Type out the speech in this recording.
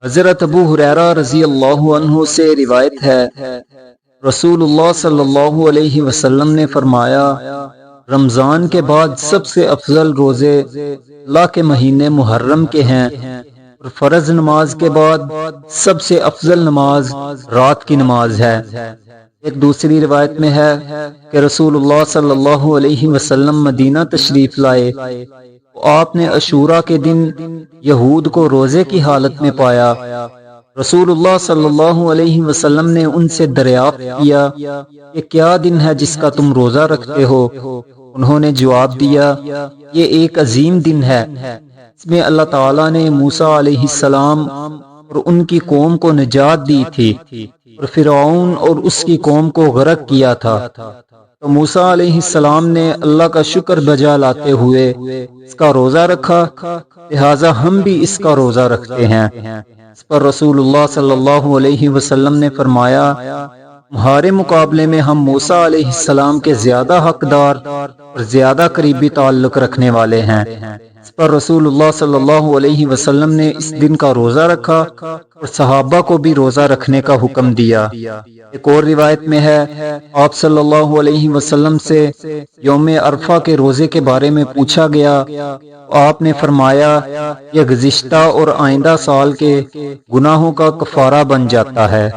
حضرت ابو ہریرہ رضی اللہ عنہ سے روایت ہے، رسول اللہ صلی اللہ علیہ وسلم نے فرمایا، رمضان کے بعد سب سے افضل روزے اللہ کے مہینے محرم کے ہیں، اور فرض نماز کے بعد سب سے افضل نماز رات کی نماز ہے۔ ایک دوسری روایت میں ہے کہ رسول اللہ صلی اللہ علیہ وسلم مدینہ تشریف لائے، آپ نے عاشوراء کے دن یہود کو روزے کی حالت میں پایا۔ رسول اللہ صلی اللہ علیہ وسلم نے ان سے دریافت کیا کہ کیا دن ہے جس کا تم روزہ رکھتے ہو؟ انہوں نے جواب دیا، یہ ایک عظیم دن ہے، اس میں اللہ تعالیٰ نے موسیٰ علیہ السلام اور ان کی قوم کو نجات دی تھی، اور فرعون اور اس کی قوم کو غرق کیا تھا۔ تو موسیٰ علیہ السلام نے اللہ کا شکر بجا لاتے ہوئے اس کا روزہ رکھا، لہٰذا ہم بھی اس کا روزہ رکھتے ہیں۔ اس پر رسول اللہ صلی اللہ علیہ وسلم نے فرمایا، تمہارے مقابلے میں ہم موسیٰ علیہ السلام کے زیادہ حقدار اور زیادہ قریبی تعلق رکھنے والے ہیں۔ اس پر رسول اللہ صلی اللہ علیہ وسلم نے اس دن کا روزہ رکھا اور صحابہ کو بھی روزہ رکھنے کا حکم دیا۔ ایک اور روایت میں ہے، آپ صلی اللہ علیہ وسلم سے یوم عرفہ کے روزے کے بارے میں پوچھا گیا، آپ نے فرمایا، یہ گزشتہ اور آئندہ سال کے گناہوں کا کفارہ بن جاتا ہے۔